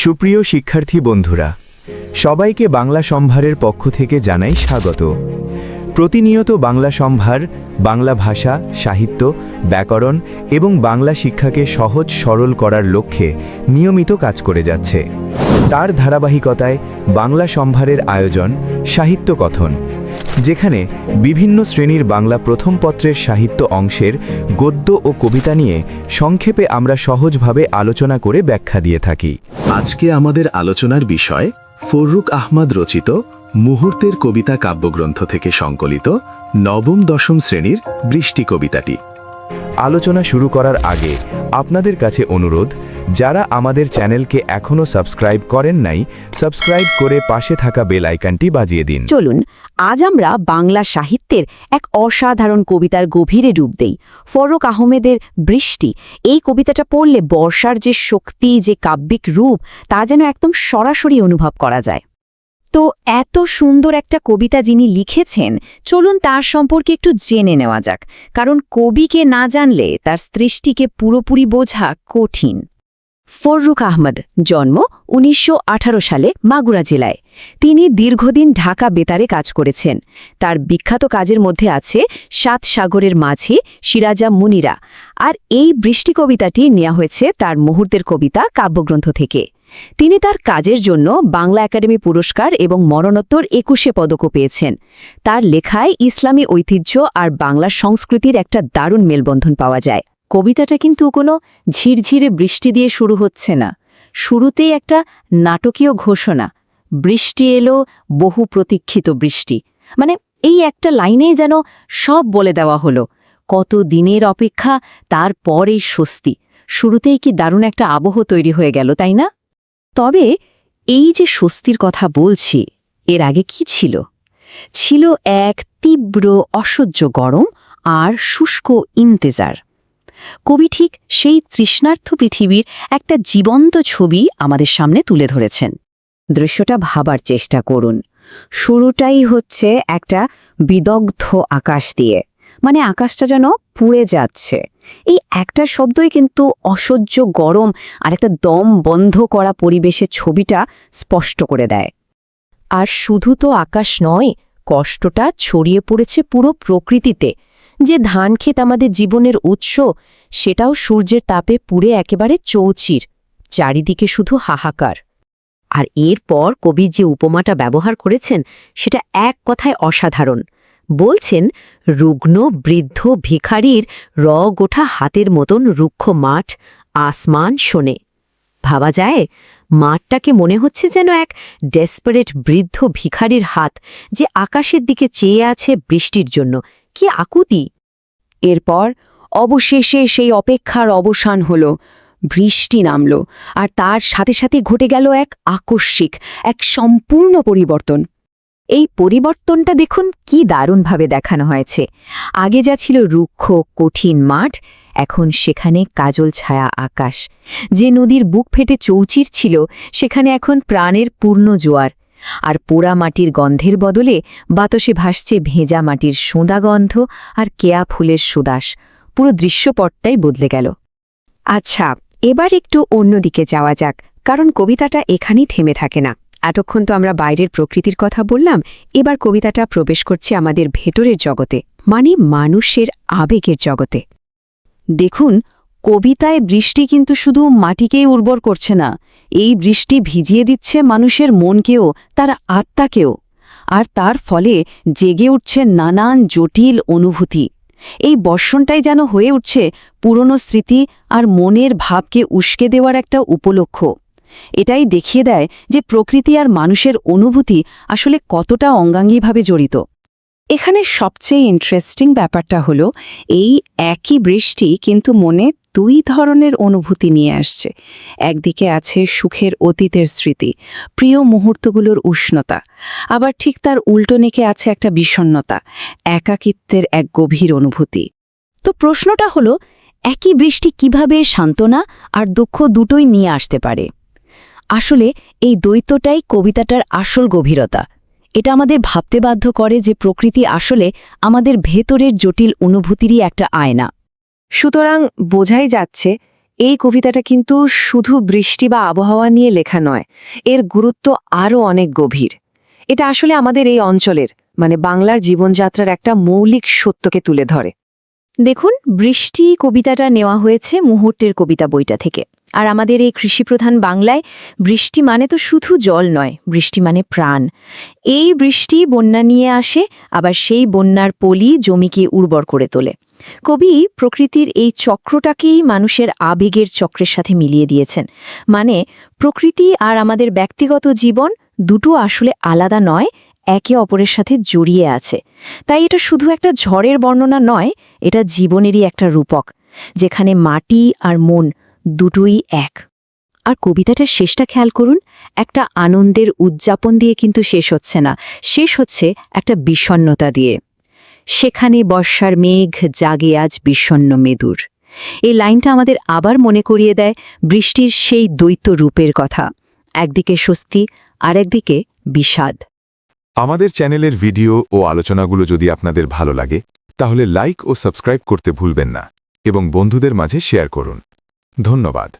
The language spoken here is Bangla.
সুপ্রিয় শিক্ষার্থী বন্ধুরা, সবাইকে বাংলা সম্ভারের পক্ষ থেকে জানাই স্বাগত। প্রতিনিয়ত বাংলা সম্ভার বাংলা ভাষা, সাহিত্য, ব্যাকরণ এবং বাংলা শিক্ষাকে সহজ সরল করার লক্ষ্যে নিয়মিত কাজ করে যাচ্ছে। তার ধারাবাহিকতায় বাংলা সম্ভারের আয়োজন সাহিত্য কথন, যেখানে বিভিন্ন শ্রেণীর বাংলা প্রথম পত্রের সাহিত্য অংশের গদ্য ও কবিতা নিয়ে সংক্ষেপে আমরা সহজভাবে আলোচনা করে ব্যাখ্যা দিয়ে থাকি। আজকে আমাদের আলোচনার বিষয় ফররুখ আহমদ রচিত মুহূর্তের কবিতা কাব্যগ্রন্থ থেকে সংকলিত নবম-দশম শ্রেণীর বৃষ্টি কবিতাটি। আলোচনা শুরু করার আগে আপনাদের কাছে অনুরোধ, যারা আমাদের চ্যানেলকে এখনও সাবস্ক্রাইব করেন নাই, সাবস্ক্রাইব করে পাশে থাকা বেল আইকনটি বাজিয়ে দিন। চলুন আজ আমরা বাংলা সাহিত্যের এক অসাধারণ কবিতার গভীরে ডুব দেই। ফররুখ আহমেদের বৃষ্টি এই কবিতাটা পড়লে বর্ষার যে শক্তি, যে কাব্যিক রূপ, তা যেন একদম সরাসরি অনুভব করা যায়। তো এত সুন্দর একটা কবিতা যিনি লিখেছেন, চলুন তার সম্পর্কে একটু জেনে নেওয়া যাক, কারণ কবিকে না জানলে তার সৃষ্টিকে পুরোপুরি বোঝা কঠিন। ফররুখ আহমদ জন্ম ১৯১৮ সালে মাগুরা জেলায়। তিনি দীর্ঘদিন ঢাকা বেতারে কাজ করেছেন। তার বিখ্যাত কাজের মধ্যে আছে সাত সাগরের মাঝি, সিরাজা মুনিরা, আর এই বৃষ্টি কবিতাটি নেওয়া হয়েছে তার মুহূর্তের কবিতা কাব্যগ্রন্থ থেকে। তিনি তার কাজের জন্য বাংলা একাডেমি পুরস্কার এবং মরণোত্তর ২১ পদকও পেয়েছেন। তার লেখায় ইসলামী ঐতিহ্য আর বাংলা সংস্কৃতির একটা দারুণ মেলবন্ধন পাওয়া যায়। কবিতাটা কিন্তু কোনো ঝিরঝিরে বৃষ্টি দিয়ে শুরু হচ্ছে না। শুরুতেই একটা নাটকীয় ঘোষণা, বৃষ্টি এলো, বহু প্রতীক্ষিত বৃষ্টি। মানে এই একটা লাইনেই যেন সব বলে দেওয়া হলো। কত দিনের অপেক্ষা, তারপর এই স্বস্তি। শুরুতেই কি দারুণ একটা আবহ তৈরি হয়ে গেল, তাই না? তবে এই যে স্বস্তির কথা বলছি, এর আগে কি ছিল? ছিল এক তীব্র অসহ্য গরম আর শুষ্ক ইন্তেজার। কবি ঠিক সেই তৃষ্ণার্থ পৃথিবীর একটা জীবন্ত ছবি আমাদের সামনে তুলে ধরেছেন। দৃশ্যটা ভাবার চেষ্টা করুন। শুরুটাই হচ্ছে একটা বিদগ্ধ আকাশ দিয়ে, মানে আকাশটা যেন পুড়ে যাচ্ছে। এই একটা শব্দই কিন্তু অসহ্য গরম আর একটা দম বন্ধ করা পরিবেশের ছবিটা স্পষ্ট করে দেয়। আর শুধু তো আকাশ নয়, কষ্টটা ছড়িয়ে পড়েছে পুরো প্রকৃতিতে। যে ধানক্ষেত আমাদের জীবনের উৎস, সেটাও সূর্যের তাপে পুড়ে একেবারে চৌচির। চারিদিকে শুধু হাহাকার। আর এরপর কবি যে উপমাটা ব্যবহার করেছেন, সেটা এক কথায় অসাধারণ। বলছেন, রুগ্ন বৃদ্ধ ভিখারির গোঠা হাতের মতন রুক্ষ মাঠ, আসমান শোনে। ভাবা যায়, মাঠটাকে মনে হচ্ছে যেন এক ডেসপারেট বৃদ্ধ ভিখারির হাত, যে আকাশের দিকে চেয়ে আছে বৃষ্টির জন্য। কি আকুতি! এরপর অবশেষে সেই অপেক্ষার অবসান হল। বৃষ্টি নামল, আর তার সাথে সাথে ঘটে গেল এক আকস্মিক, এক সম্পূর্ণ পরিবর্তন। এই পরিবর্তনটা দেখুন কি দারুণভাবে দেখানো হয়েছে। আগে যা ছিল রুক্ষ কঠিন মাঠ, এখন সেখানে কাজল ছায়া আকাশ। যে নদীর বুক ফেটে চৌচির ছিল, সেখানে এখন প্রাণের পূর্ণ জোয়ার। আর পোড়া মাটির গন্ধের বদলে বাতাসে ভাসছে ভেজা মাটির সোঁদা গন্ধ আর কেয়া ফুলের সুবাস। পুরো দৃশ্যপটটাই বদলে গেল। আচ্ছা, এবার একটু অন্যদিকে যাওয়া যাক, কারণ কবিতাটা এখানেই থেমে থাকে না। এতক্ষণ তো আমরা বাইরের প্রকৃতির কথা বললাম, এবার কবিতাটা প্রবেশ করছে আমাদের ভেতরের জগতে, মানে মানুষের আবেগের জগতে। দেখুন, কবিতায় বৃষ্টি কিন্তু শুধু মাটিকেই উর্বর করছে না, এই বৃষ্টি ভিজিয়ে দিচ্ছে মানুষের মনকেও, তার আত্মাকেও। আর তার ফলে জেগে উঠছে নানান জটিল অনুভূতি। এই বর্ষণটাই যেন হয়ে উঠছে পুরনো স্মৃতি আর মনের ভাবকে উস্কে দেওয়ার একটা উপলক্ষ। এটাই দেখিয়ে দেয় যে প্রকৃতি আর মানুষের অনুভূতি আসলে কতটা অঙ্গাঙ্গিভাবে জড়িত। এখানে সবচেয়ে ইন্টারেস্টিং ব্যাপারটা হলো, এই একই বৃষ্টি কিন্তু মনে দুই ধরনের অনুভূতি নিয়ে আসছে। একদিকে আছে সুখের অতীতের স্মৃতি, প্রিয় মুহূর্তগুলোর উষ্ণতা, আবার ঠিক তার উল্টো দিকে আছে একটা বিষণ্ণতা, একাকিত্বের এক গভীর অনুভূতি। তো প্রশ্নটা হলো, একই বৃষ্টি কিভাবে সান্ত্বনা আর দুঃখ দুটোই নিয়ে আসতে পারে? আসলে এই দ্বৈতটাই কবিতাটার আসল গভীরতা। এটা আমাদের ভাবতে বাধ্য করে যে প্রকৃতি আসলে আমাদের ভেতরের জটিল অনুভূতিরই একটা আয়না। সুতরাং বোঝাই যাচ্ছে, এই কবিতাটা কিন্তু শুধু বৃষ্টি বা আবহাওয়া নিয়ে লেখা নয়, এর গুরুত্ব আরও অনেক গভীর। এটা আসলে আমাদের এই অঞ্চলের মানে বাংলার জীবনযাত্রার একটা মৌলিক সত্যকে তুলে ধরে। দেখুন, বৃষ্টি কবিতাটা নেওয়া হয়েছে মুহূর্তের কবিতা বইটা থেকে। আর আমাদের এই কৃষিপ্রধান বাংলায় বৃষ্টি মানে তো শুধু জল নয়, বৃষ্টি মানে প্রাণ। এই বৃষ্টি বন্যা নিয়ে আসে, আবার সেই বন্যার পলি জমিকে উর্বর করে তোলে। কবি প্রকৃতির এই চক্রটাকেই মানুষের আবেগের চক্রের সাথে মিলিয়ে দিয়েছেন। মানে প্রকৃতি আর আমাদের ব্যক্তিগত জীবন দুটো আসলে আলাদা নয়, একে অপরের সাথে জড়িয়ে আছে। তাই এটা শুধু একটা ঝড়ের বর্ণনা নয়, এটা জীবনেরই একটা রূপক, যেখানে মাটি আর মন দুটোই এক। আর কবিতাটার শেষটা খেয়াল করুন, একটা আনন্দের উদযাপন দিয়ে কিন্তু শেষ হচ্ছে না, শেষ হচ্ছে একটা বিষণ্ণতা দিয়ে। সেখানে বর্ষার মেঘ জাগে আজ বিষণ্ণ মেদুর। এই লাইনটা আমাদের আবার মনে করিয়ে দেয় বৃষ্টির সেই দ্বৈত রূপের কথা, একদিকে স্বস্তি আর একদিকে বিষাদ। আমাদের চ্যানেলের ভিডিও ও আলোচনাগুলো যদি আপনাদের ভালো লাগে তাহলে লাইক ও সাবস্ক্রাইব করতে ভুলবেন না এবং বন্ধুদের মাঝে শেয়ার করুন। ধন্যবাদ।